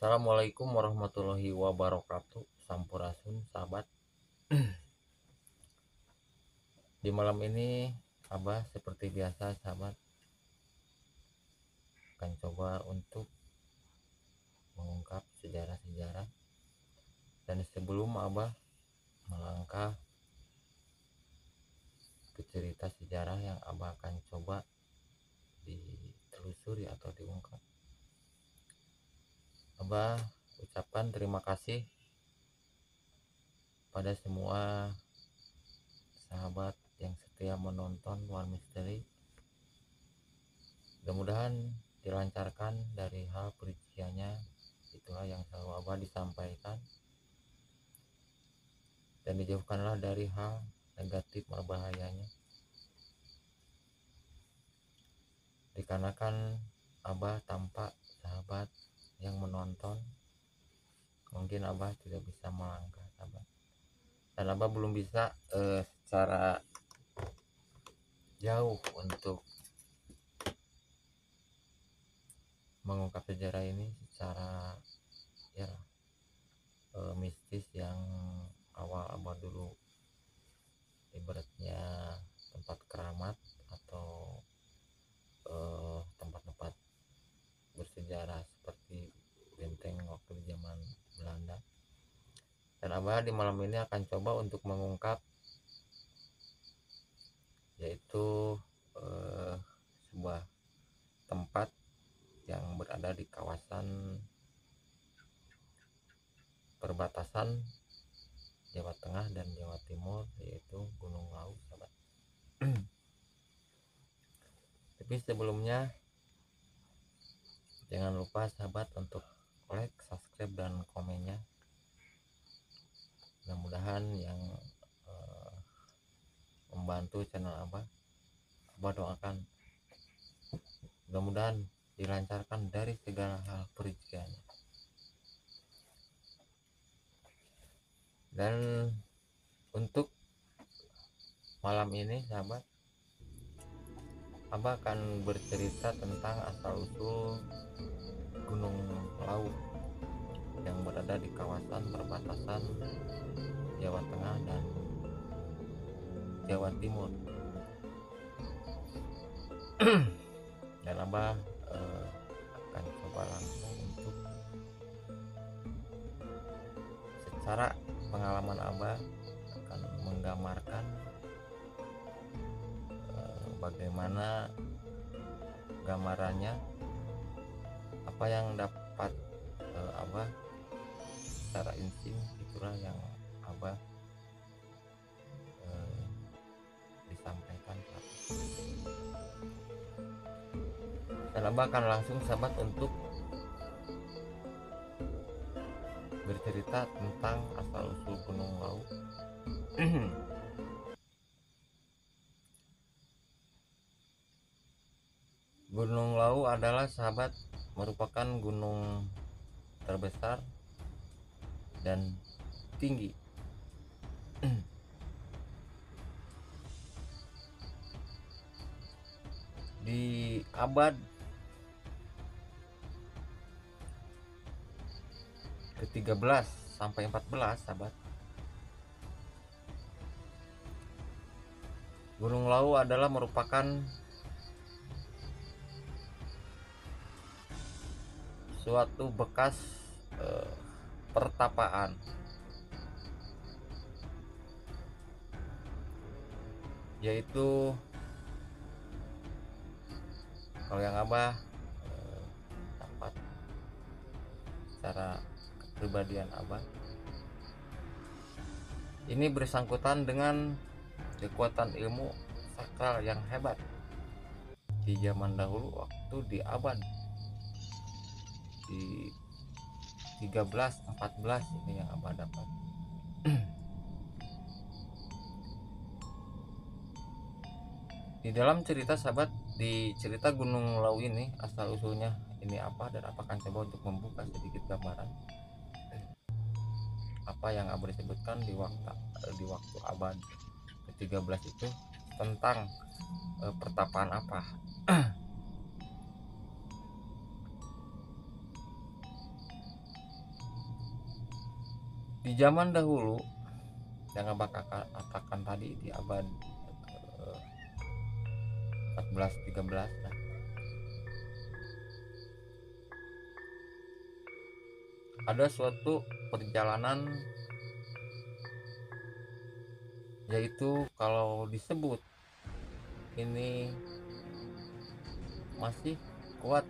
Assalamualaikum warahmatullahi wabarakatuh. Sampurasun sahabat. Di malam ini Abah seperti biasa sahabat akan coba untuk mengungkap sejarah-sejarah. Dan sebelum Abah melangkah ke cerita sejarah yang Abah akan coba ditelusuri atau diungkap, Abah ucapkan terima kasih pada semua sahabat yang setia menonton One Misteri. Mudah-mudahan dilancarkan dari hal perinciannya, itulah yang selalu Abah disampaikan, dan dijauhkanlah dari hal negatif berbahayanya, dikarenakan Abah tanpa sahabat yang menonton mungkin Abah tidak bisa melangkah sahabat, dan Abah belum bisa secara jauh untuk mengungkap sejarah ini secara mistis yang awal Abah dulu ibaratnya tempat keramat atau tempat-tempat bersejarah seperti benteng waktu zaman Belanda. Dan Abah di malam ini akan coba untuk mengungkap, yaitu sebuah tempat yang berada di kawasan perbatasan Jawa Tengah dan Jawa Timur, yaitu Gunung Lawu sahabat. Tapi sebelumnya jangan lupa sahabat untuk like, subscribe, dan komennya. Mudah-mudahan yang membantu channel Abah doakan mudah-mudahan dilancarkan dari segala hal perinciannya. Dan untuk malam ini sahabat, Abah akan bercerita tentang asal usul Gunung Lawu yang berada di kawasan perbatasan Jawa Tengah dan Jawa Timur. Dan Abah akan coba langsung untuk secara pengalaman Abah akan menggambarkan bagaimana gambarannya, apa yang dapat Abah secara insting, itulah yang Abah disampaikan. Dan Abah akan langsung sahabat untuk bercerita tentang asal usul Gunung Lawu. Gunung Lawu adalah sahabat merupakan gunung terbesar dan tinggi di abad ke-13 sampai 14 sahabat. Gunung Lawu adalah merupakan suatu bekas pertapaan yaitu kalau yang Abah dapat secara kepribadian Abah, ini bersangkutan dengan kekuatan ilmu sakral yang hebat di zaman dahulu, waktu di abad di 13-14 ini yang Abah dapat. Di dalam cerita sahabat, di cerita Gunung Lawu ini asal usulnya ini apa, dan Abah akan coba untuk membuka sedikit gambaran apa yang Abah disebutkan di waktu abad ke-13 itu tentang pertapaan apa. Di zaman dahulu yang abah katakan tadi di abad 14-13 nah, ada suatu perjalanan, yaitu kalau disebut ini masih kuat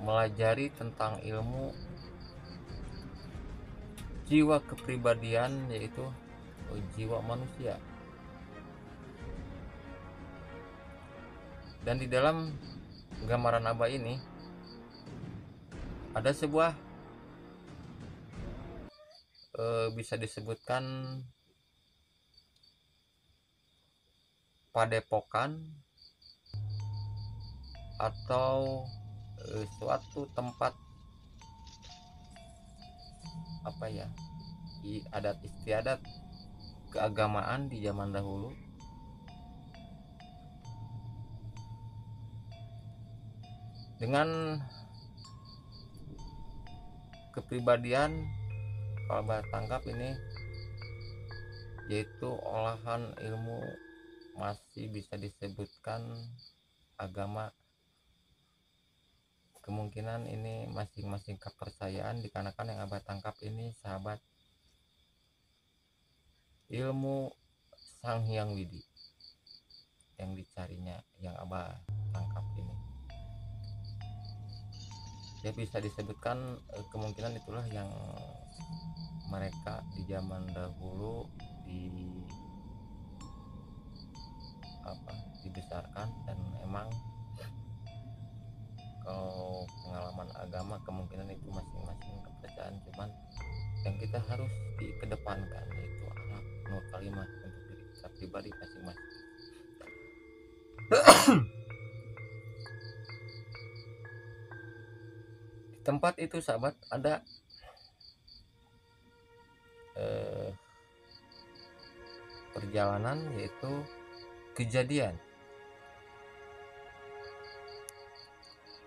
melajari tentang ilmu jiwa kepribadian, yaitu jiwa manusia. Dan di dalam gambaran abah ini ada sebuah bisa disebutkan padepokan atau suatu tempat apa ya, adat istiadat keagamaan di zaman dahulu, dengan kepribadian kalau abah tangkap ini yaitu olahan ilmu masih bisa disebutkan agama. Kemungkinan ini masing-masing kepercayaan, dikarenakan yang abah tangkap ini sahabat ilmu Sang Hyang Widi yang dicarinya, yang abah tangkap ini. Ya bisa disebutkan kemungkinan itulah yang mereka di zaman dahulu dibesarkan. Dan emang kalau pengalaman agama kemungkinan itu masing-masing kepercayaan, cuman yang kita harus dikedepankan yaitu akhlak nur kalimah untuk diri kita pribadi masing-masing. Di tempat itu sahabat ada perjalanan, yaitu kejadian.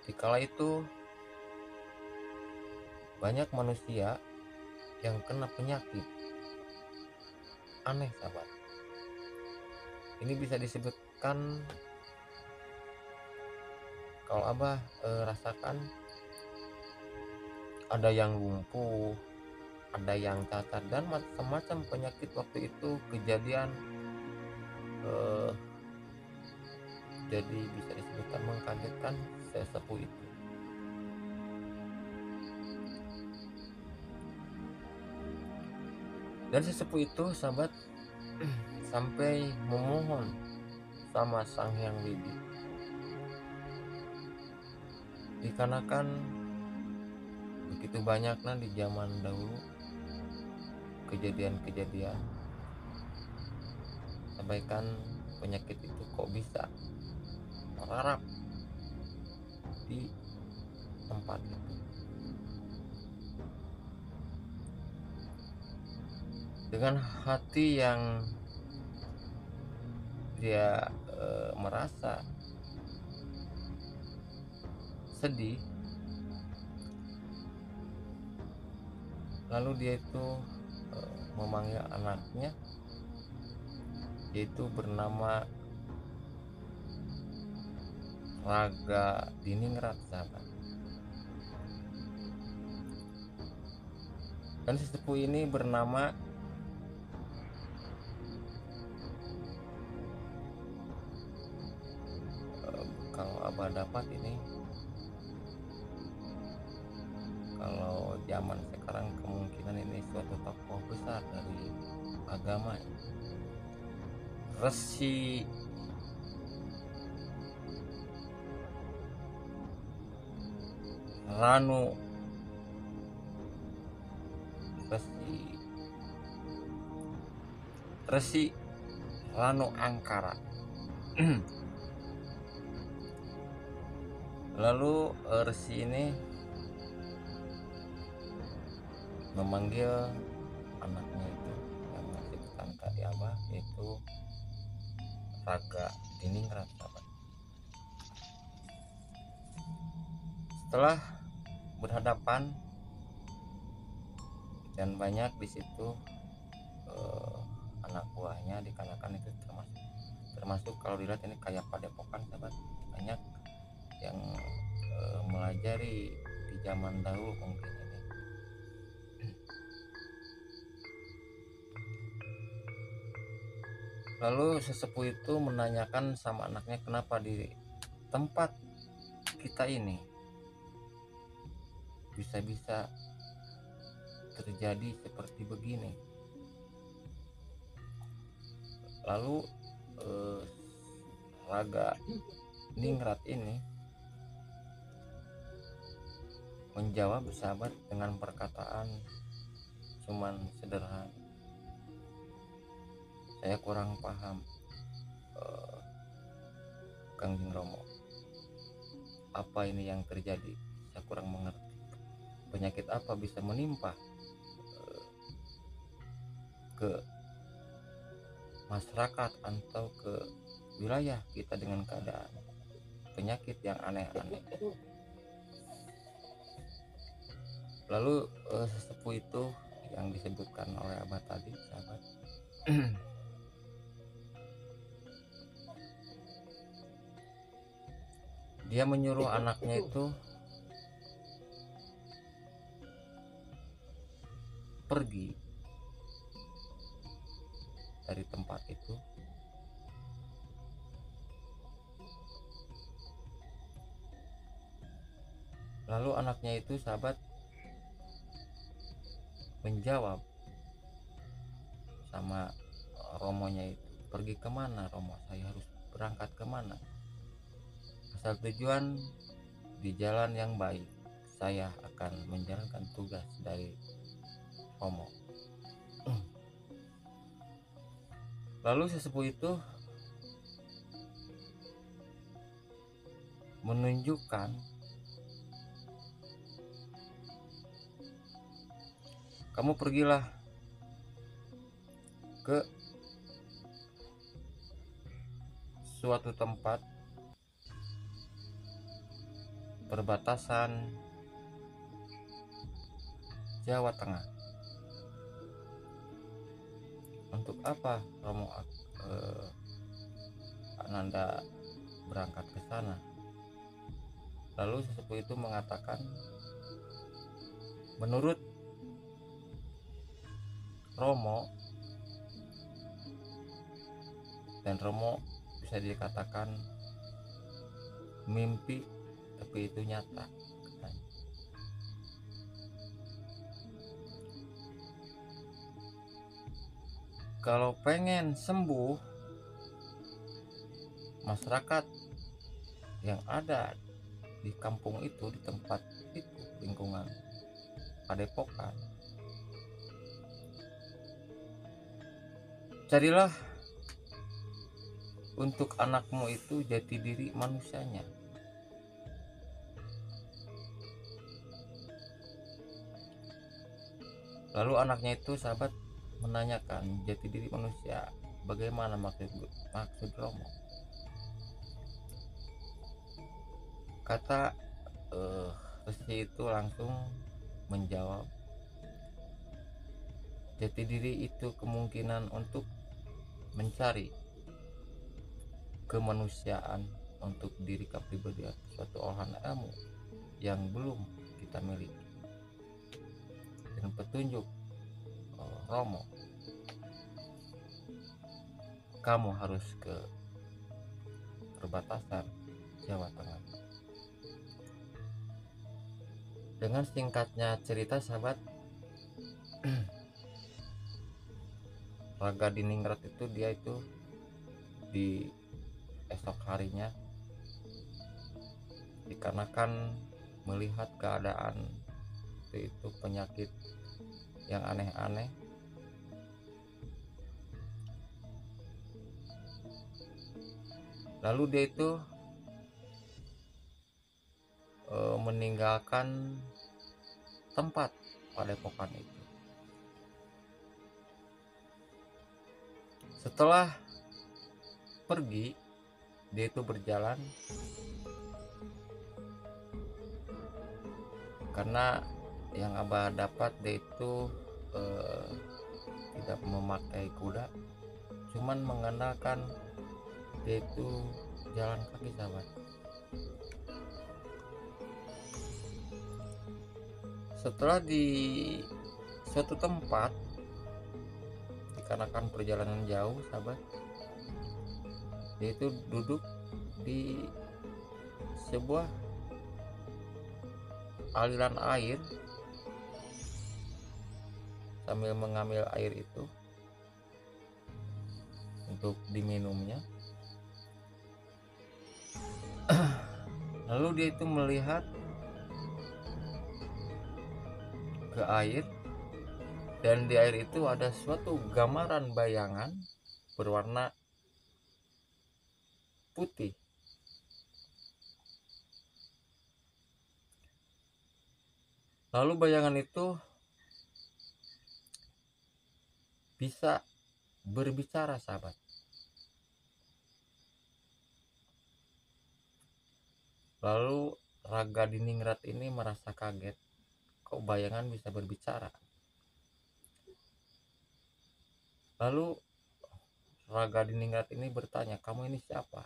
Dikala itu banyak manusia yang kena penyakit aneh sahabat. Ini bisa disebutkan kalau abah rasakan, ada yang lumpuh, ada yang cacat, dan macam-macam penyakit waktu itu kejadian. Jadi bisa disebutkan mengkagetkan sesepuh itu. Dan sesepuh itu sahabat sampai memohon sama Sang Hyang Widi, dikarenakan begitu banyaknya di zaman dahulu kejadian-kejadian, sampaikan penyakit itu kok bisa merarap di tempat itu. Dengan hati yang dia merasa sedih, lalu dia itu memanggil anaknya, yaitu bernama Raga Diningrat sahabat. Dan sesepuh ini bernama kalau abah dapat ini, kalau zaman sekarang kemungkinan ini suatu tokoh besar dari agama, Resi Ranu Resi Ranu Angkara. Lalu Resi ini memanggil anaknya itu yang disebutkan tadi abah, yaitu Raga Diningrat sahabat. Setelah berhadapan dan banyak di situ anak buahnya dikarenakan itu termasuk kalau dilihat ini kayak padepokan sahabat, banyak yang melajari di zaman dahulu mungkin ini. Lalu sesepuh itu menanyakan sama anaknya, kenapa di tempat kita ini bisa-bisa terjadi seperti begini. Lalu Raga Ningrat ini menjawab sahabat dengan perkataan cuman sederhana, saya kurang paham Kangjeng Romo, apa ini yang terjadi, saya kurang mengerti, penyakit apa bisa menimpa ke masyarakat atau ke wilayah kita dengan keadaan penyakit yang aneh-aneh. Lalu sesepuh itu yang disebutkan oleh abah tadi sahabat dia menyuruh anaknya itu pergi dari tempat itu, lalu anaknya itu sahabat menjawab sama romonya itu, pergi kemana Romo, saya harus berangkat kemana, asal tujuan di jalan yang baik, saya akan menjalankan tugas dari Romo. Lalu sesepuh itu menunjukkan kamu pergilah ke suatu tempat perbatasan Jawa Tengah. Untuk apa Romo Ananda berangkat ke sana? Lalu sesepuh itu mengatakan, menurut Romo, dan Romo bisa dikatakan mimpi tapi itu nyata. Kalau pengen sembuh, masyarakat yang ada di kampung itu, di tempat itu, lingkungan padepokan, carilah untuk anakmu itu jati diri manusianya. Lalu anaknya itu sahabat menanyakan, jati diri manusia bagaimana maksud Romo? Kata Resi itu langsung menjawab, jati diri itu kemungkinan untuk mencari kemanusiaan untuk diri kepribadian, suatu olahan ilmu yang belum kita miliki. Dan petunjuk Romo, kamu harus ke perbatasan Jawa Tengah. Dengan singkatnya cerita sahabat, Raga Diningrat itu dia itu di esok harinya dikarenakan melihat keadaan itu penyakit yang aneh-aneh, lalu dia itu meninggalkan tempat padepokan itu. Setelah pergi, dia itu berjalan karena yang abah dapat dia itu eh, tidak memakai kuda, cuman mengandalkan dia itu jalan kaki, sahabat. Setelah di suatu tempat, dikarenakan perjalanan jauh, sahabat, dia itu duduk di sebuah aliran air sambil mengambil air itu untuk diminumnya. Lalu dia itu melihat ke air, dan di air itu ada suatu gambaran bayangan berwarna putih. Lalu bayangan itu bisa berbicara, sahabat. Lalu Raga Diningrat ini merasa kaget, kok bayangan bisa berbicara. Lalu Raga Diningrat ini bertanya, kamu ini siapa?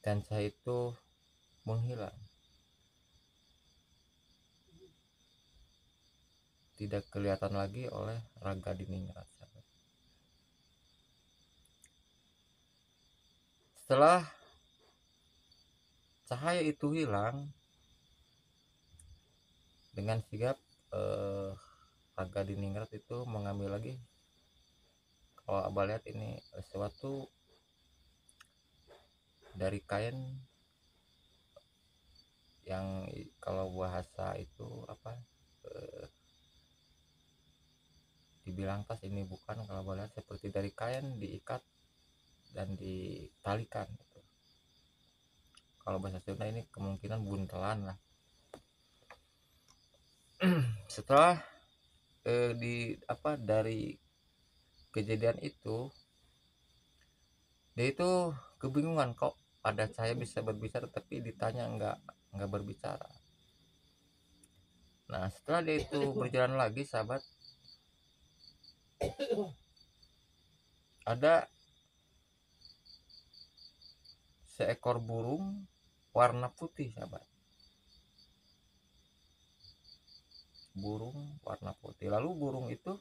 Dan saya itu menghilang, tidak kelihatan lagi oleh Raga Diningrat. Setelah cahaya itu hilang, dengan sigap Raga Diningrat itu mengambil lagi, kalau Abah lihat ini sesuatu dari kain yang kalau bahasa itu apa, dibilang tas, ini bukan. Kalau Abah lihat seperti dari kain diikat dan ditalikan gitu. Kalau bahasa Sunda ini kemungkinan buntelan lah. Setelah dari kejadian itu, dia itu kebingungan, kok ada cahaya bisa berbicara tapi ditanya nggak berbicara. Nah, setelah dia itu berjalan lagi, sahabat, ada seekor burung warna putih, sahabat. Burung warna putih. Lalu burung itu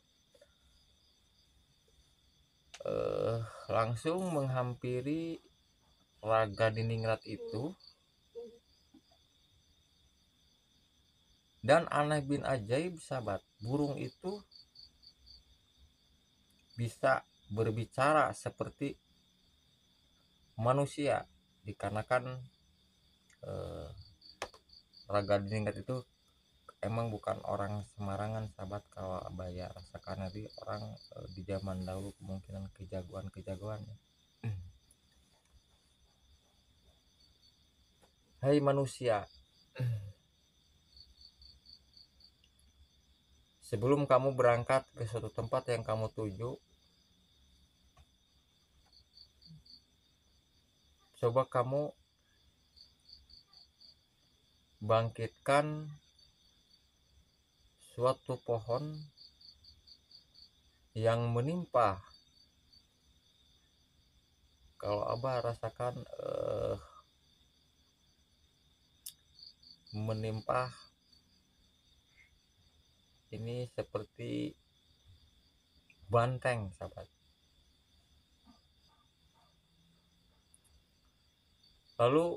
langsung menghampiri Raga Diningrat itu, dan aneh bin ajaib, sahabat, burung itu bisa berbicara seperti manusia, dikarenakan Raga Diningrat itu emang bukan orang sembarangan, sahabat. Kalau Abah ya rasakan tadi, orang di zaman dahulu kemungkinan kejagoan ya. Hai manusia, sebelum kamu berangkat ke suatu tempat yang kamu tuju, coba kamu bangkitkan suatu pohon yang menimpa. Kalau Abah rasakan menimpa ini seperti banteng, sahabat. Lalu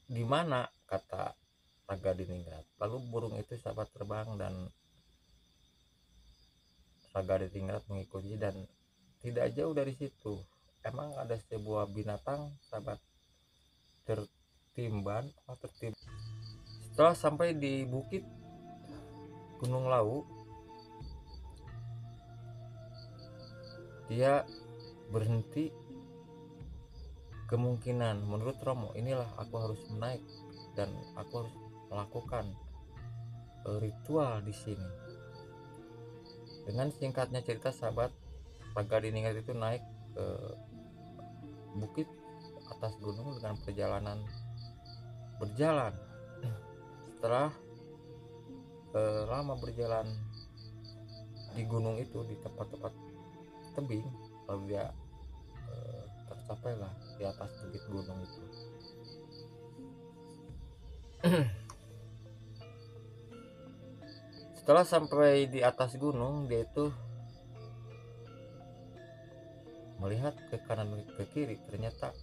di mana, kata Raga Diningrat. Lalu burung itu, sahabat, terbang dan Raga Diningrat mengikuti, dan tidak jauh dari situ emang ada sebuah binatang, sahabat, tertimban. Setelah sampai di bukit Gunung Lawu, dia berhenti. Kemungkinan menurut Romo, inilah aku harus naik dan aku harus melakukan ritual di sini. Dengan singkatnya cerita, sahabat, Raga Diningrat itu naik ke bukit atas gunung dengan berjalan. Setelah lama berjalan di gunung itu, di tempat-tempat tebing, lalu dia tercapailah di atas bukit gunung itu. Setelah sampai di atas gunung, dia itu melihat ke kanan ke kiri, ternyata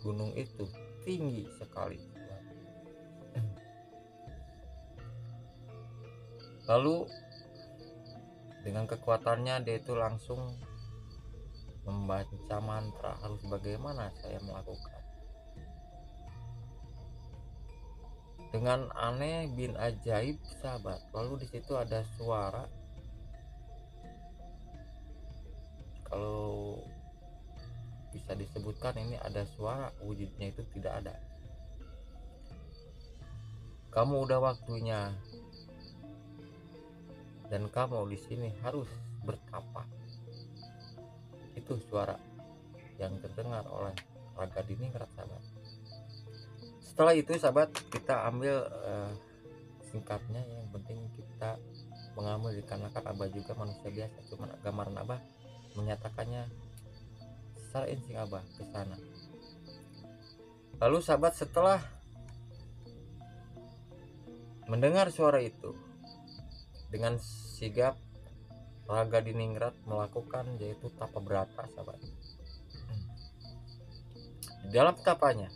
gunung itu tinggi sekali. Lalu dengan kekuatannya dia itu langsung membaca mantra, harus bagaimana saya melakukan. Dengan aneh bin ajaib sahabat, lalu di situ ada suara, kalau bisa disebutkan ini ada suara, wujudnya itu tidak ada. Kamu udah waktunya dan kamu di sini harus bertapa. Itu suara yang terdengar oleh Raga Diningrat sahabat. Setelah itu sahabat, kita ambil singkatnya, yang penting kita mengambil dikarenakan Abah juga manusia biasa, cuma gambaran Abah menyatakannya secara insting Abah ke sana. Lalu sahabat, setelah mendengar suara itu, dengan sigap Raga Diningrat melakukan yaitu tapa berata sahabat. Di dalam tapanya,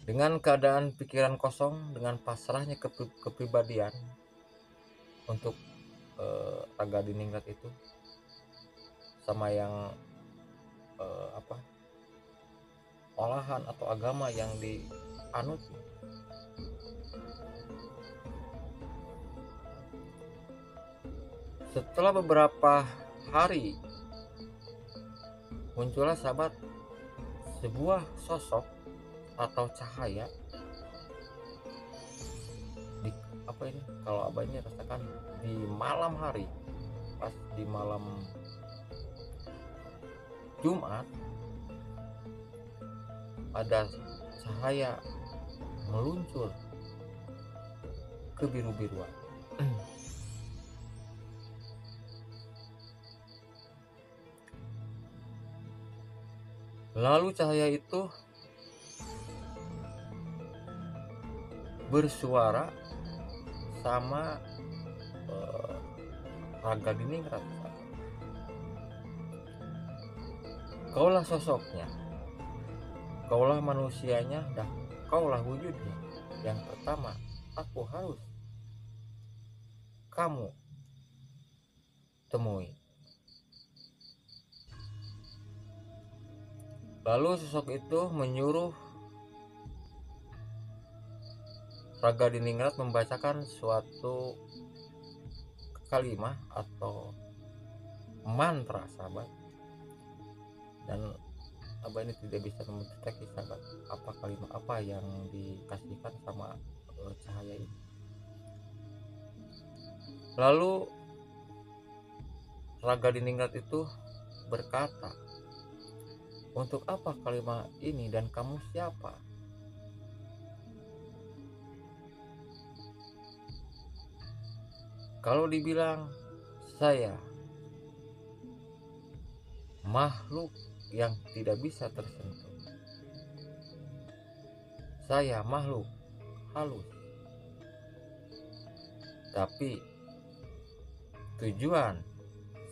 dengan keadaan pikiran kosong, dengan pasrahnya kepribadian untuk Raga Diningrat itu sama yang olahan atau agama yang dianut. Setelah beberapa hari, muncullah sahabat sebuah sosok atau cahaya di kalau Abah ini rasakan di malam hari, pas di malam Jumat, ada cahaya meluncur ke biru-biruan. Lalu cahaya itu bersuara sama Raga Diningrat. Kaulah sosoknya, kaulah manusianya, dan kaulah wujudnya. Yang pertama, aku harus kamu temui. Lalu sosok itu menyuruh Raga Diningrat membacakan suatu kalimat atau mantra sahabat, dan Abah ini tidak bisa mendeteksi sahabat apa kalimat apa yang dikasihkan sama cahaya ini. Lalu Raga Diningrat itu berkata, untuk apa kalimat ini dan kamu siapa? Kalau dibilang saya makhluk yang tidak bisa tersentuh, saya makhluk halus, tapi tujuan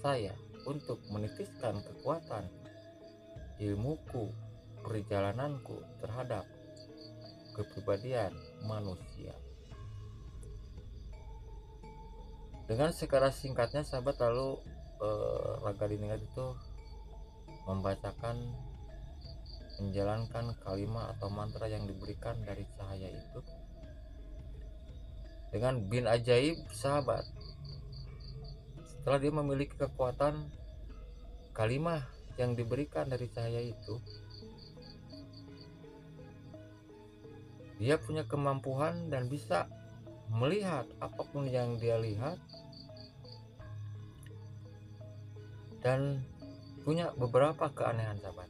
saya untuk menitiskan kekuatan ilmuku, perjalananku terhadap kepribadian manusia. Dengan secara singkatnya sahabat, lalu Raga Diningrat itu membacakan, menjalankan kalimat atau mantra yang diberikan dari cahaya itu dengan bin ajaib sahabat. Setelah dia memiliki kekuatan kalimat yang diberikan dari cahaya itu, dia punya kemampuan dan bisa melihat apapun yang dia lihat, dan punya beberapa keanehan sahabat.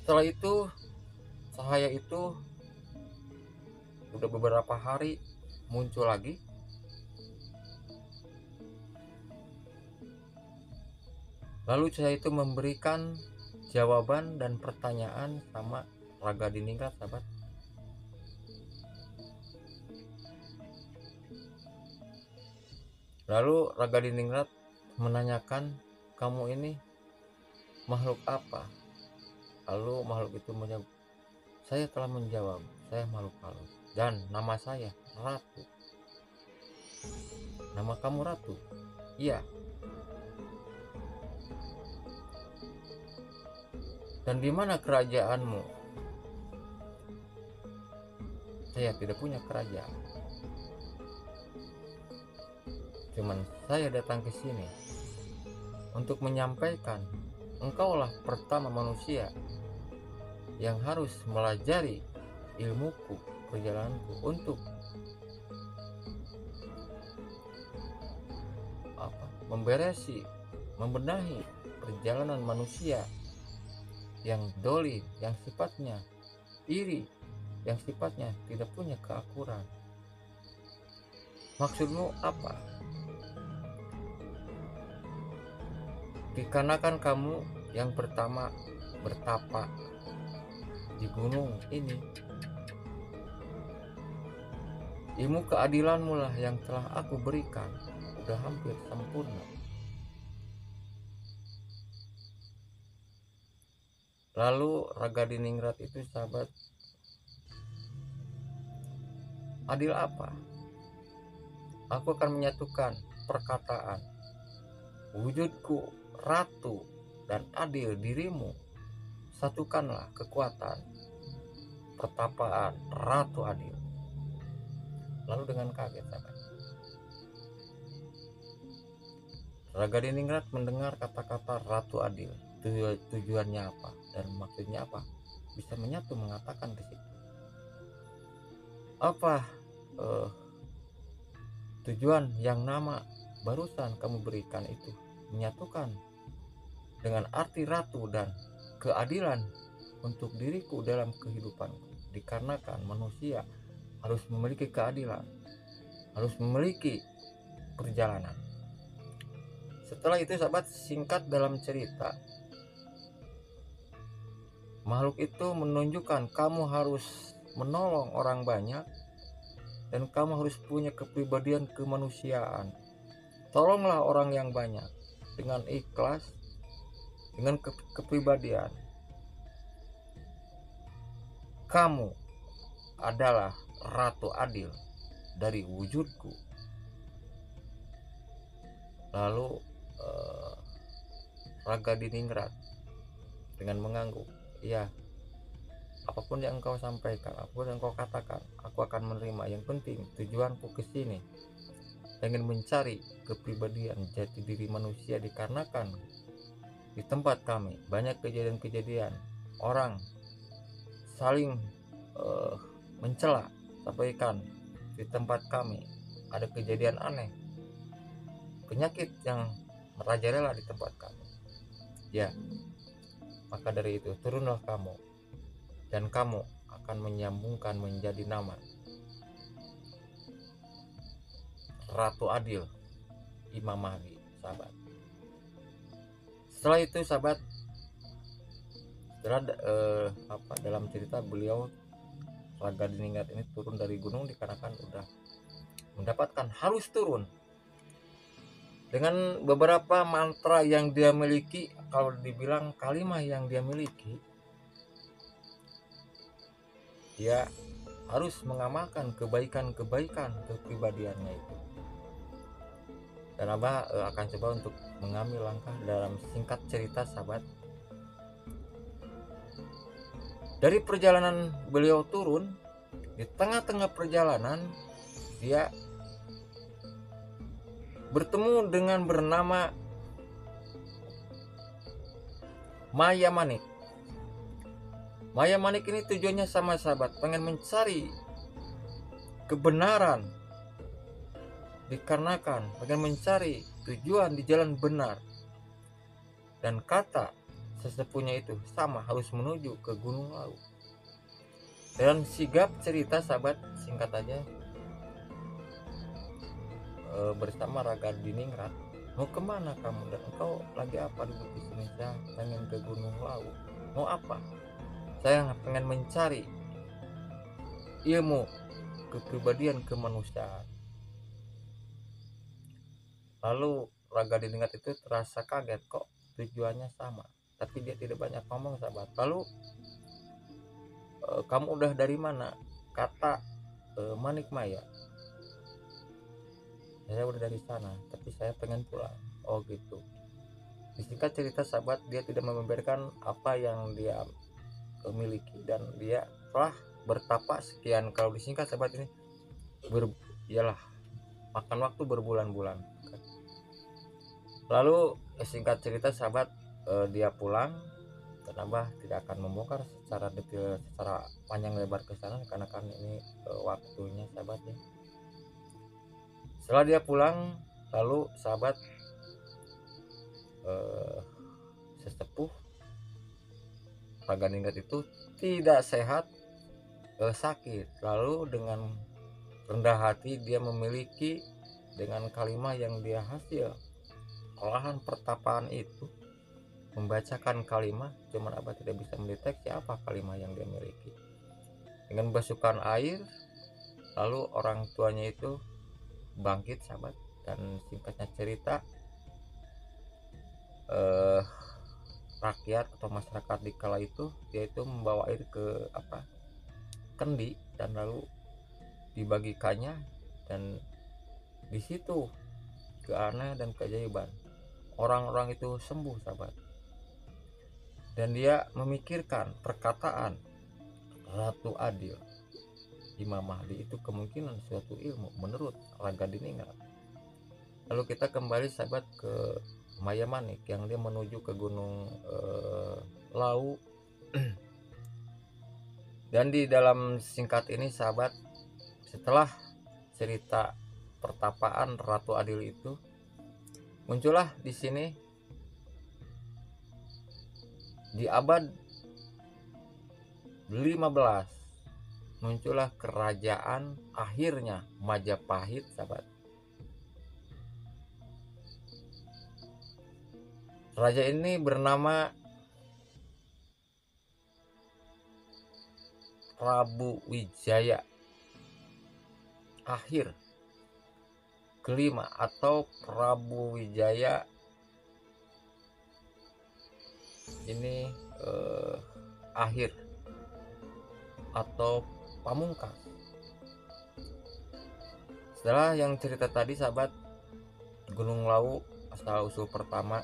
Setelah itu cahaya itu udah beberapa hari muncul lagi. Lalu cahaya itu memberikan jawaban dan pertanyaan sama Raga Diningrat, sahabat. Lalu Raga Diningrat menanyakan, kamu ini makhluk apa? Lalu makhluk itu menjawab, saya telah menjawab, saya makhluk halus dan nama saya Ratu. Nama kamu Ratu? Iya. Dan di mana kerajaanmu? Saya tidak punya kerajaan. Cuman saya datang ke sini untuk menyampaikan, engkaulah pertama manusia yang harus melajari ilmuku, perjalananku untuk membenahi perjalanan manusia yang dolim, yang sifatnya iri, yang sifatnya tidak punya keakuran. Maksudmu apa? Dikarenakan kamu yang pertama bertapa di gunung ini, ilmu keadilanmu lah yang telah aku berikan, udah hampir sempurna. Lalu Raga Diningrat itu, sahabat, adil apa? Aku akan menyatukan perkataan wujudku Ratu dan adil dirimu. Satukanlah kekuatan pertapaan Ratu adil. Lalu dengan kaget, sahabat, Raga Diningrat mendengar kata-kata Ratu adil. Tujuannya apa dan maksudnya apa? Bisa menyatu, mengatakan di situ. Apa tujuan yang nama barusan kamu berikan itu? Menyatukan dengan arti ratu dan keadilan untuk diriku dalam kehidupanku. Dikarenakan manusia harus memiliki keadilan, harus memiliki perjalanan. Setelah itu, sahabat, singkat dalam cerita, makhluk itu menunjukkan kamu harus menolong orang banyak dan kamu harus punya kepribadian kemanusiaan. Tolonglah orang yang banyak dengan ikhlas, dengan kepribadian. Kamu adalah Ratu adil dari wujudku. Lalu Raga Diningrat dengan mengangguk, iya, apapun yang engkau sampaikan, apapun yang engkau katakan, aku akan menerima. Yang penting tujuanku ke sini ingin mencari kepribadian jati diri manusia, dikarenakan di tempat kami banyak kejadian-kejadian orang saling mencela. Sampaikan, di tempat kami ada kejadian aneh, penyakit yang merajalela di tempat kami. Ya, maka dari itu turunlah kamu dan kamu akan menyambungkan menjadi nama Ratu Adil Imam Mahdi, sahabat. Setelah itu, sahabat, setelah dalam cerita beliau Raga Diningrat ini turun dari gunung dikarenakan udah mendapatkan, harus turun dengan beberapa mantra yang dia miliki. Kalau dibilang kalimat yang dia miliki, dia harus mengamalkan kebaikan-kebaikan kepribadiannya itu. Dan Abah akan coba untuk mengambil langkah dalam singkat cerita, sahabat. Dari perjalanan beliau turun, di tengah-tengah perjalanan dia bertemu dengan bernama Maya Manik. Maya Manik ini tujuannya sama, sahabat, pengen mencari kebenaran, dikarenakan pengen mencari tujuan di jalan benar. Dan kata sesepuhnya itu sama, harus menuju ke Gunung Lawu. Dan sigap cerita sahabat, singkat aja, bersama Raga Diningrat, mau kemana kamu dan engkau lagi apa duduk di sini? Saya pengen ke Gunung Lawu. Mau apa? Saya pengen mencari ilmu kepribadian kemanusiaan. Lalu Raga Diningrat itu terasa kaget, kok tujuannya sama, tapi dia tidak banyak ngomong sahabat. Lalu kamu udah dari mana? Kata Manikmaya, saya udah dari sana, tapi saya pengen pulang. Oh gitu. Disingkat cerita sahabat, dia tidak membeberkan apa yang dia miliki, dan dia telah bertapa sekian, kalau disingkat sahabat ini ialah makan waktu berbulan-bulan. Lalu singkat cerita sahabat, dia pulang, dan Abah tidak akan membongkar secara detail, secara panjang lebar ke sana, karena kan ini waktunya sahabat ya. Setelah dia pulang, lalu sahabat, sesepuh Raga Diningrat itu tidak sehat, sakit. Lalu dengan rendah hati dia memiliki dengan kalimat yang dia hasil olahan pertapaan itu, membacakan kalimat, cuman Abah tidak bisa mendeteksi apa kalimat yang dia miliki. Dengan basukan air, lalu orang tuanya itu bangkit sahabat, dan singkatnya cerita, rakyat atau masyarakat di kala itu, dia itu membawa air ke kendi, dan lalu dibagikannya, dan di situ keanehan dan keajaiban, orang-orang itu sembuh sahabat. Dan dia memikirkan perkataan Ratu Adil, Imam Mahdi itu kemungkinan suatu ilmu menurut Raga Diningrat. Lalu kita kembali sahabat ke Maya Manik yang dia menuju ke Gunung Lawu. Dan di dalam singkat ini sahabat, setelah cerita pertapaan Ratu Adil itu, muncullah di sini di abad 15 muncullah kerajaan akhirnya Majapahit sahabat. Raja ini bernama Prabu Wijaya akhir kelima, atau Prabu Wijaya ini akhir atau pamungkas. Setelah yang cerita tadi sahabat, Gunung Lawu asal usul pertama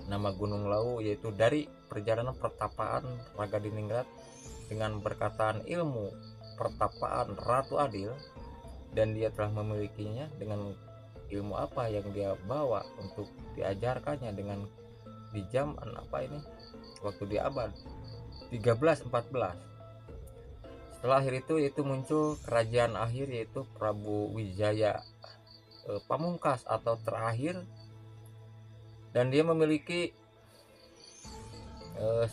nama Gunung Lawu yaitu dari perjalanan pertapaan Raga Diningrat dengan perkataan ilmu pertapaan Ratu Adil, dan dia telah memilikinya dengan ilmu apa yang dia bawa untuk diajarkannya dengan di zaman waktu di abad 13-14. Setelah akhir itu muncul kerajaan akhir yaitu Prabu Wijaya pamungkas atau terakhir, dan dia memiliki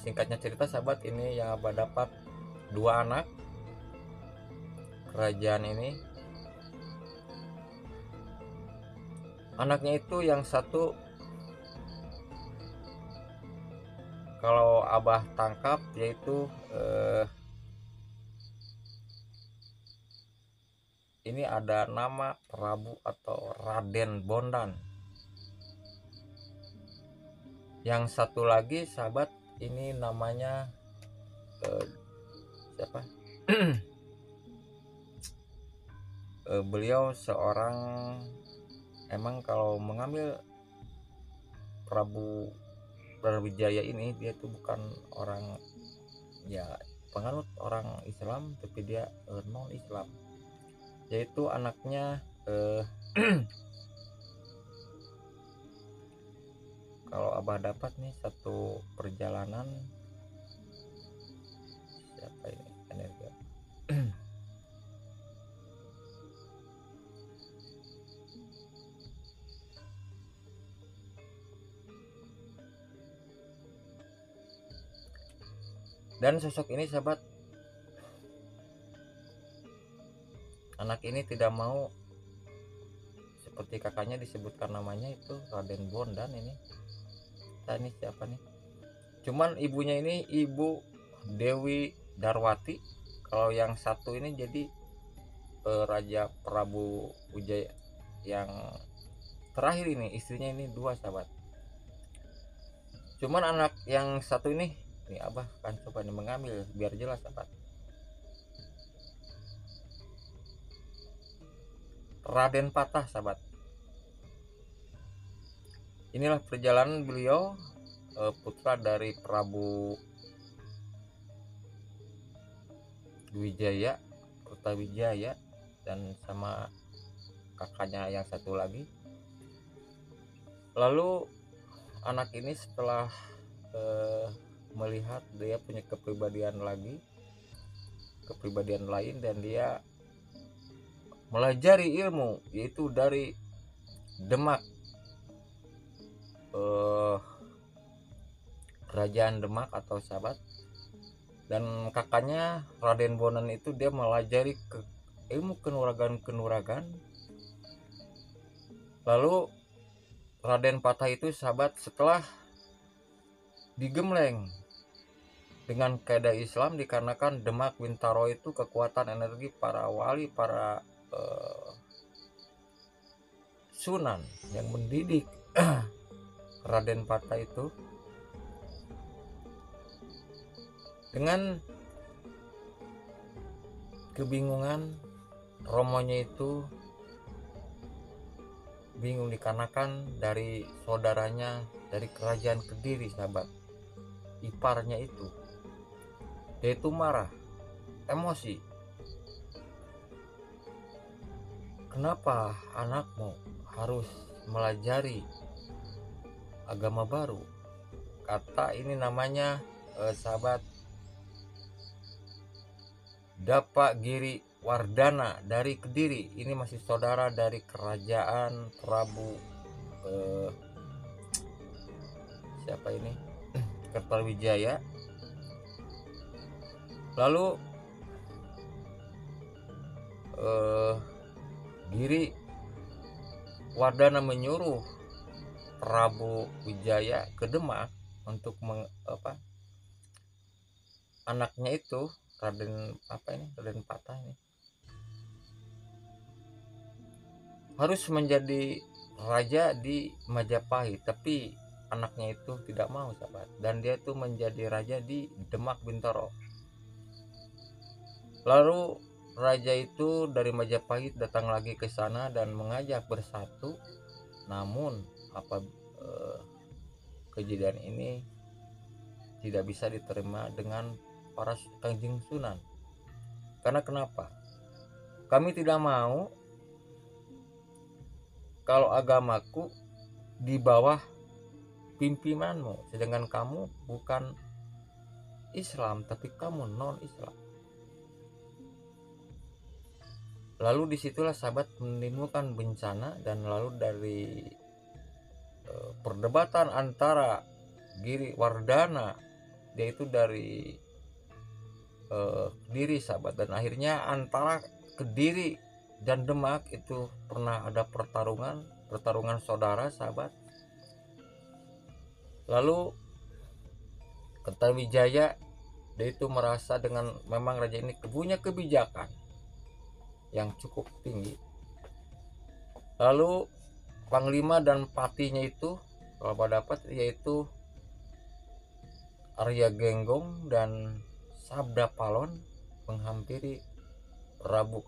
singkatnya cerita sahabat, ini yang Abah dapat 2 anak kerajaan ini. Anaknya itu yang satu kalau Abah tangkap yaitu ini ada nama Prabu atau Raden Bondan. Yang satu lagi sahabat ini namanya siapa? Beliau seorang, emang kalau mengambil Prabu Brawijaya ini, dia itu bukan orang ya penganut orang Islam, tapi dia non Islam, yaitu anaknya kalau Abah dapat nih satu perjalanan, siapa ini energi Dan sosok ini sahabat, anak ini tidak mau seperti kakaknya disebutkan namanya itu Raden Bondan. Ini siapa nih, cuman ibunya ini Ibu Dewi Darwati. Kalau yang satu ini jadi Raja Prabu Wijaya yang terakhir ini, istrinya ini dua sahabat. Cuman anak yang satu ini abah kan coba nih mengambil biar jelas sahabat. Raden Patah sahabat. Inilah perjalanan beliau, putra dari Prabu Wijaya, Kertawijaya, dan sama kakaknya yang satu lagi. Lalu anak ini setelah melihat dia punya kepribadian lain, dan dia melajari ilmu yaitu dari Demak, kerajaan Demak atau sahabat. Dan kakaknya Raden Bondan itu dia melajari ilmu kenuragan. Lalu Raden Patah itu sahabat setelah digembleng dengan kaedah Islam, dikarenakan Demak Bintaro itu kekuatan energi para wali, para sunan yang mendidik Raden Patah itu. Dengan kebingungan, romonya itu bingung dikarenakan dari saudaranya dari kerajaan Kediri sahabat, iparnya itu, dia itu marah, emosi. Kenapa anakmu harus melajari agama baru? Kata ini namanya sahabat Dapak Giri Wardana dari Kediri. Ini masih saudara dari kerajaan Prabu siapa ini Kertawijaya. Lalu Giri Wardana menyuruh Prabu Wijaya ke Demak untuk anaknya itu Raden Patah ini harus menjadi raja di Majapahit, tapi anaknya itu tidak mau sahabat, dan dia itu menjadi raja di Demak Bintaro. Lalu raja itu dari Majapahit datang lagi ke sana dan mengajak bersatu, namun kejadian ini tidak bisa diterima dengan para Kanjeng Sunan. Karena kenapa? Kami tidak mau kalau agamaku di bawah pimpinanmu, sedangkan kamu bukan Islam tapi kamu non Islam. Lalu disitulah sahabat menimbulkan bencana, dan lalu dari perdebatan antara Giri Wardana, dia itu dari Kediri sahabat, dan akhirnya antara Kediri dan Demak itu pernah ada pertarungan saudara sahabat. Lalu Kertawijaya dia itu merasa dengan memang raja ini punya kebijakan yang cukup tinggi. Lalu panglima dan patinya itu kalau dapat yaitu Arya Genggong dan Sabda Palon menghampiri Prabu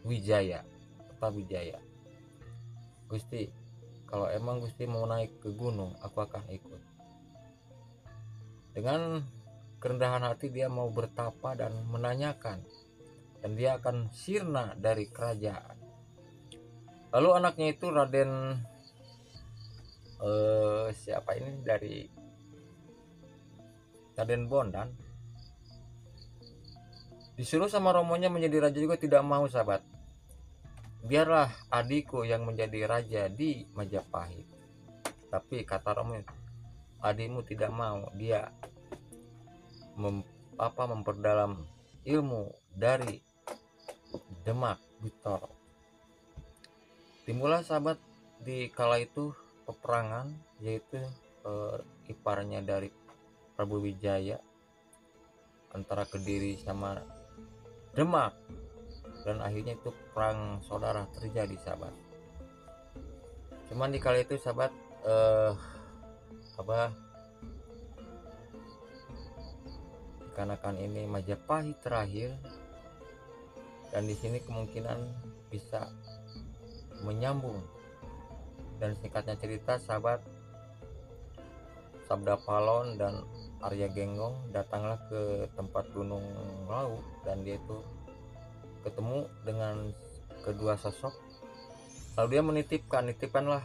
Wijaya, Kertawijaya. Gusti, kalau emang Gusti mau naik ke gunung, aku akan ikut. Dengan kerendahan hati dia mau bertapa dan menanyakan, dan dia akan sirna dari kerajaan. Lalu anaknya itu Raden siapa ini dari Raden Bondan disuruh sama romonya menjadi raja juga tidak mau sahabat. Biarlah adikku yang menjadi raja di Majapahit. Tapi kata romo, adikmu tidak mau dia memperdalam ilmu dari Demak Bintaro. Timbullah sahabat di kala itu peperangan, yaitu iparnya dari Prabu Wijaya antara Kediri sama Demak, dan akhirnya itu perang saudara terjadi sahabat. Cuman di kala itu sahabat dikarenakan ini Majapahit terakhir, dan di sini kemungkinan bisa menyambung. Dan singkatnya cerita sahabat, Sabda Palon dan Arya Genggong datanglah ke tempat Gunung Lawu, dan dia itu ketemu dengan kedua sosok. Lalu dia menitipkanlah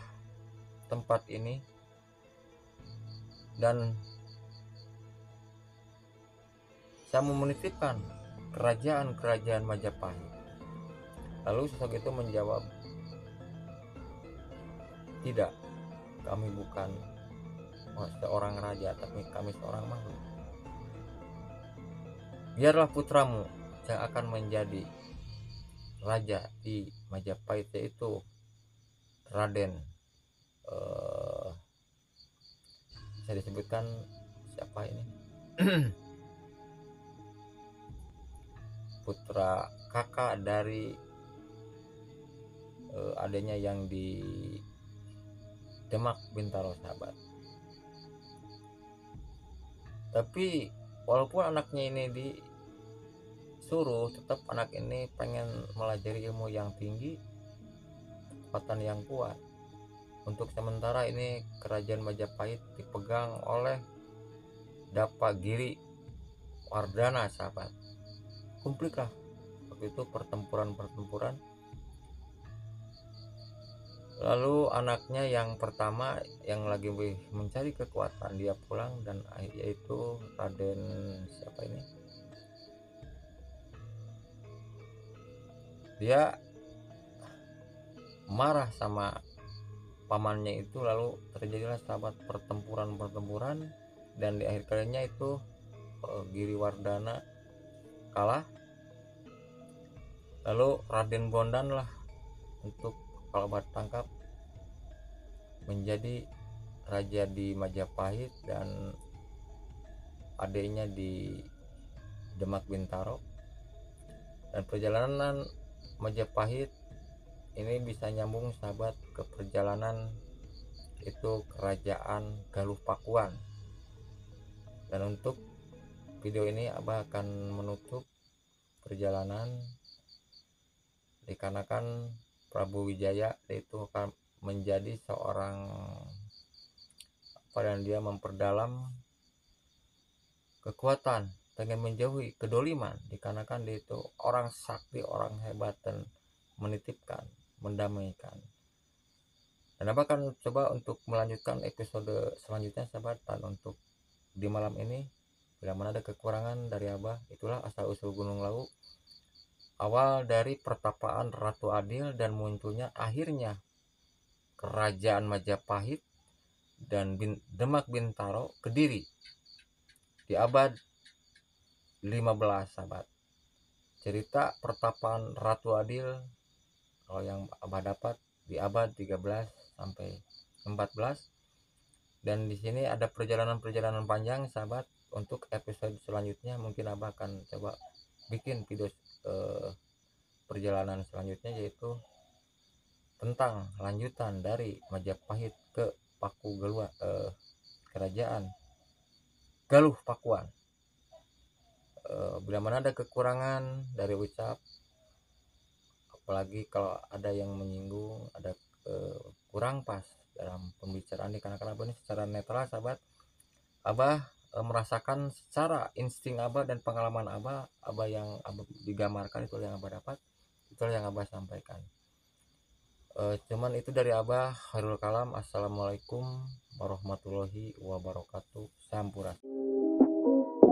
tempat ini, dan saya mau menitipkan kerajaan Majapahit. Lalu sosok itu menjawab, tidak, kami bukan seorang raja, tapi kami seorang makhluk. Biarlah putramu yang akan menjadi raja di Majapahit, yaitu Raden, bisa disebutkan siapa ini? Putra kakak dari adanya yang di Demak Bintaro sahabat. Tapi walaupun anaknya ini disuruh, tetap anak ini pengen melajari ilmu yang tinggi, kekuatan yang kuat. Untuk sementara ini kerajaan Majapahit dipegang oleh Dapa Giri Wardana sahabat. Kompliklah waktu itu pertempuran. Lalu anaknya yang pertama yang lagi mencari kekuatan, dia pulang, dan yaitu Raden siapa ini, dia marah sama pamannya itu. Lalu terjadilah sahabat pertempuran, dan di akhir kalinya itu Giri Wardana kalah. Lalu Raden Bondan lah untuk kepala batu tangkap menjadi raja di Majapahit, dan adiknya di Demak Bintaro. Dan perjalanan Majapahit ini bisa nyambung sahabat ke perjalanan itu kerajaan Galuh Pakuan. Dan untuk video ini Abah akan menutup perjalanan, dikarenakan Prabu Wijaya itu akan menjadi seorang dan dia memperdalam kekuatan, pengen menjauhi kedoliman, dikarenakan dia itu orang sakti, orang hebat, dan menitipkan, mendamaikan. Dan Abah akan coba untuk melanjutkan episode selanjutnya sahabat. Dan untuk di malam ini, bila mana ada kekurangan dari Abah, itulah asal usul Gunung Lawu, awal dari pertapaan Ratu Adil dan munculnya akhirnya kerajaan Majapahit dan Demak Bintaro Kediri di abad 15 sahabat. Cerita pertapaan Ratu Adil kalau yang Abah dapat di abad 13 sampai 14, dan di sini ada perjalanan panjang sahabat. Untuk episode selanjutnya mungkin Abah akan coba bikin video perjalanan selanjutnya, yaitu tentang lanjutan dari Majapahit ke Paku Galuh, kerajaan Galuh Pakuan. Bila mana ada kekurangan dari ucap, apalagi kalau ada yang menyinggung, ada kurang pas dalam pembicaraan, dikarenakan Abah ini secara netral sahabat. Abah merasakan secara insting Abah dan pengalaman Abah yang Abah digambarkan, itu yang Abah dapat, itulah yang Abah sampaikan. Cuman itu dari Abah, Khairul Kalam. Assalamualaikum warahmatullahi wabarakatuh. Sampurasun.